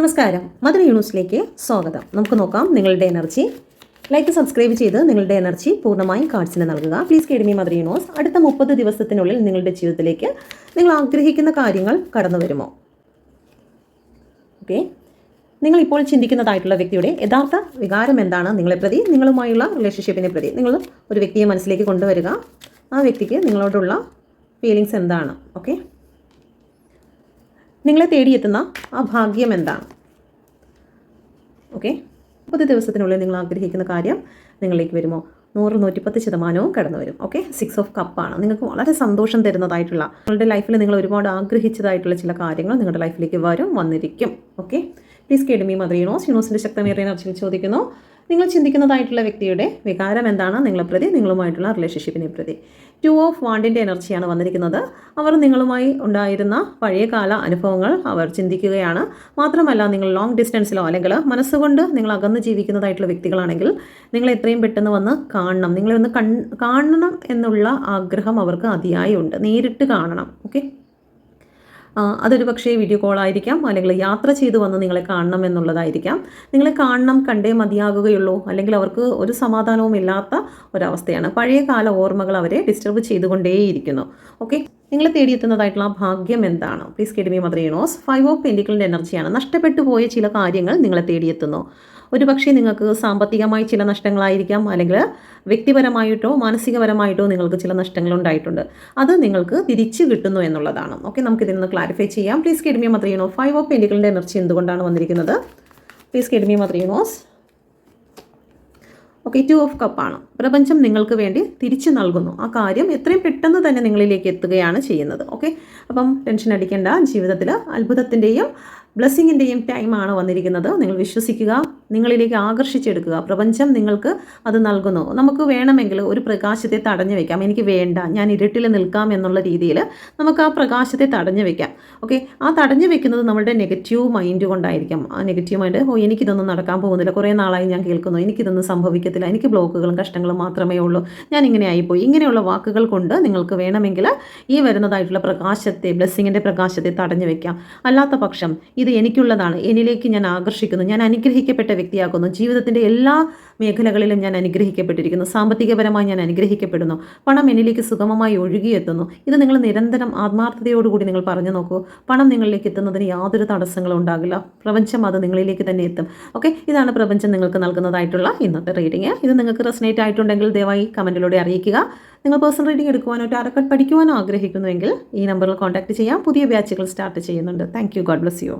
നമസ്കാരം, മദർ യൂണിവേഴ്സിലേക്ക് സ്വാഗതം. നമുക്ക് നോക്കാം നിങ്ങളുടെ എനർജി. ലൈക്ക് സബ്സ്ക്രൈബ് ചെയ്ത് നിങ്ങളുടെ എനർജി പൂർണ്ണമായും കാർഡ്സിന് നൽകുക. Please guide me mother universe. അടുത്ത 30 ദിവസത്തിനുള്ളിൽ നിങ്ങളുടെ ജീവിതത്തിലേക്ക് നിങ്ങൾ ആഗ്രഹിക്കുന്ന കാര്യങ്ങൾ കടന്നു വരുമോ? ഓക്കെ, നിങ്ങൾ ഇപ്പോൾ ചിന്തിക്കുന്നതായിട്ടുള്ള വ്യക്തിയുടെ യഥാർത്ഥ വികാരം എന്താണ്? നിങ്ങളെ പ്രതി, നിങ്ങളുമായുള്ള റിലേഷൻഷിപ്പിനെ പ്രതി നിങ്ങൾ ഒരു വ്യക്തിയെ മനസ്സിലേക്ക് കൊണ്ടുവരിക. ആ വ്യക്തിക്ക് നിങ്ങളോടുള്ള ഫീലിങ്സ് എന്താണ്? ഓക്കെ, നിങ്ങളെ തേടിയെത്തുന്ന ആ ഭാഗ്യം എന്താണ്? ഓക്കെ, 30 ദിവസത്തിനുള്ളിൽ നിങ്ങൾ ആഗ്രഹിക്കുന്ന കാര്യം നിങ്ങളിലേക്ക് വരുമോ? 100-110% കടന്നു വരും. ഓക്കെ, 6 ഓഫ് കപ്പാണ്. നിങ്ങൾക്ക് വളരെ സന്തോഷം തരുന്നതായിട്ടുള്ള, നിങ്ങളുടെ ലൈഫിൽ നിങ്ങൾ ഒരുപാട് ആഗ്രഹിച്ചതായിട്ടുള്ള ചില കാര്യങ്ങൾ നിങ്ങളുടെ ലൈഫിലേക്ക് വന്നിരിക്കും. ഓക്കെ, പ്ലീസ് കേഡ്മി മദർ യൂണിവേഴ്സിൻ്റെ ശക്തമേറിയ എനർജിയിൽ ചോദിക്കുന്നു, നിങ്ങൾ ചിന്തിക്കുന്നതായിട്ടുള്ള വ്യക്തിയുടെ വികാരം എന്താണ്? നിങ്ങളെ പ്രതി, നിങ്ങളുമായിട്ടുള്ള റിലേഷൻഷിപ്പിനെ പ്രതി. 2 ഓഫ് വാണ്ടിൻ്റെ എനർജിയാണ് വന്നിരിക്കുന്നത്. അവർ നിങ്ങളുമായി ഉണ്ടായിരുന്ന പഴയകാല അനുഭവങ്ങൾ അവർ ചിന്തിക്കുകയാണ്. മാത്രമല്ല, നിങ്ങൾ ലോങ് ഡിസ്റ്റൻസിലോ അല്ലെങ്കിൽ മനസ്സുകൊണ്ട് നിങ്ങൾ അകന്ന് ജീവിക്കുന്നതായിട്ടുള്ള വ്യക്തികളാണെങ്കിൽ നിങ്ങൾ എത്രയും പെട്ടെന്ന് വന്ന് കാണണം, നിങ്ങളെ ഒന്ന് കാണണം എന്നുള്ള ആഗ്രഹം അവർക്ക് അതിയായി ഉണ്ട്. നേരിട്ട് കാണണം. ഓക്കെ, അതൊരു പക്ഷേ വീഡിയോ കോൾ ആയിരിക്കാം, അല്ലെങ്കിൽ യാത്ര ചെയ്തു വന്ന് നിങ്ങളെ കാണണം എന്നുള്ളതായിരിക്കാം. നിങ്ങളെ കാണണം, കണ്ടേ മതിയാകുകയുള്ളൂ, അല്ലെങ്കിൽ അവർക്ക് ഒരു സമാധാനവും ഇല്ലാത്ത ഒരവസ്ഥയാണ്. പഴയകാല ഓർമ്മകൾ അവരെ ഡിസ്റ്റർബ് ചെയ്തുകൊണ്ടേയിരിക്കുന്നു. ഓക്കെ, നിങ്ങളെ തേടിയെത്തുന്നതായിട്ടുള്ള ഭാഗ്യം എന്താണ്? Please guide me mother universe. 5 of പെൻഡിക്കിളിൻ്റെ എനർജിയാണ്. നഷ്ടപ്പെട്ടു പോയ ചില കാര്യങ്ങൾ നിങ്ങളെ തേടിയെത്തുന്നു. ഒരു പക്ഷേ നിങ്ങൾക്ക് സാമ്പത്തികമായി ചില നഷ്ടങ്ങളായിരിക്കാം, അല്ലെങ്കിൽ വ്യക്തിപരമായിട്ടോ മാനസികപരമായിട്ടോ നിങ്ങൾക്ക് ചില നഷ്ടങ്ങൾ ഉണ്ടായിട്ടുണ്ട്. അത് നിങ്ങൾക്ക് തിരിച്ചു കിട്ടുന്നു എന്നുള്ളതാണ്. ഓക്കെ, നമുക്കിതിൽ നിന്ന് ക്ലാരിഫൈ ചെയ്യാം. Please guide me mother universe. 5 of പെൻഡിക്കിളിൻ്റെ എനർജി എന്തുകൊണ്ടാണ് വന്നിരിക്കുന്നത്? Please guide me mother universe. Okay, 2 of കപ്പാണ്. പ്രപഞ്ചം നിങ്ങൾക്ക് വേണ്ടി തിരിച്ചു നൽകുന്നു. ആ കാര്യം എത്രയും പെട്ടെന്ന് തന്നെ നിങ്ങളിലേക്ക് എത്തുകയാണ് ചെയ്യുന്നത്. ഓക്കെ, അപ്പം ടെൻഷൻ അടിക്കേണ്ട. ജീവിതത്തിൽ അത്ഭുതത്തിൻ്റെയും ബ്ലെസ്സിങ്ങിൻ്റെയും ടൈമാണ് വന്നിരിക്കുന്നത്. നിങ്ങൾ വിശ്വസിക്കുക, നിങ്ങളിലേക്ക് ആകർഷിച്ചെടുക്കുക. പ്രപഞ്ചം നിങ്ങൾക്ക് അത് നൽകുന്നു. നമുക്ക് വേണമെങ്കിൽ ഒരു പ്രകാശത്തെ തടഞ്ഞു വെക്കാം. എനിക്ക് വേണ്ട, ഞാൻ ഇരുട്ടിൽ നിൽക്കാം എന്നുള്ള രീതിയിൽ നമുക്ക് ആ പ്രകാശത്തെ തടഞ്ഞു വെക്കാം. ഓക്കെ, ആ തടഞ്ഞു വെക്കുന്നത് നമ്മുടെ നെഗറ്റീവ് മൈൻഡ് കൊണ്ടായിരിക്കും. ആ നെഗറ്റീവ് മൈൻഡ്, എനിക്കിതൊന്നും നടക്കാൻ പോകുന്നില്ല, കുറേ നാളായി ഞാൻ കേൾക്കുന്നു, എനിക്കിതൊന്നും സംഭവിക്കത്തില്ല, എനിക്ക് ബ്ലോക്കുകളും കഷ്ടങ്ങളും മാത്രമേ ഉള്ളൂ, ഞാൻ ഇങ്ങനെ ആയിപ്പോയി, ഇങ്ങനെയുള്ള വാക്കുകൾ കൊണ്ട് നിങ്ങൾക്ക് വേണമെങ്കിൽ ഈ വരുന്നതായിട്ടുള്ള പ്രകാശത്തെ, ബ്ലെസ്സിങ്ങിൻ്റെ പ്രകാശത്തെ തടഞ്ഞു വെക്കാം. അല്ലാത്ത പക്ഷം ഇത് എനിക്കുള്ളതാണ്, എന്നിലേക്ക് ഞാൻ ആകർഷിക്കുന്നു, ഞാൻ അനുഗ്രഹിക്കപ്പെട്ട വ്യക്തിയാക്കുന്നു, ജീവിതത്തിൻ്റെ എല്ലാ മേഖലകളിലും ഞാൻ അനുഗ്രഹിക്കപ്പെട്ടിരിക്കുന്നു, സാമ്പത്തികപരമായി ഞാൻ അനുഗ്രഹിക്കപ്പെടുന്നു, പണം എന്നിലേക്ക് സുഗമമായി ഒഴുകിയെത്തുന്നു. ഇത് നിങ്ങൾ നിരന്തരം ആത്മാർത്ഥതയോടുകൂടി നിങ്ങൾ പറഞ്ഞു നോക്കൂ. പണം നിങ്ങളിലേക്ക് എത്തുന്നതിന് യാതൊരു തടസ്സങ്ങളും ഉണ്ടാകില്ല. പ്രപഞ്ചം അത് നിങ്ങളിലേക്ക് തന്നെ എത്തും. ഓക്കെ, ഇതാണ് പ്രപഞ്ചം നിങ്ങൾക്ക് നൽകുന്നതായിട്ടുള്ള ഇന്നത്തെ റീഡിങ്. ഇത് നിങ്ങൾക്ക് റെസനേറ്റ് ആയിട്ടുണ്ടെങ്കിൽ ദയവായി കമൻറ്റിലൂടെ അറിയിക്കുക. നിങ്ങൾ പേഴ്സണൽ റീഡിംഗ് എടുക്കുവാനോ ടാരോ പഠിക്കുവാനോ ആഗ്രഹിക്കുന്നുവെങ്കിൽ ഈ നമ്പറിൽ കോൺടാക്ട് ചെയ്യാം. പുതിയ ബാച്ചുകൾ സ്റ്റാർട്ട് ചെയ്യുന്നുണ്ട്. Thank you. God bless you.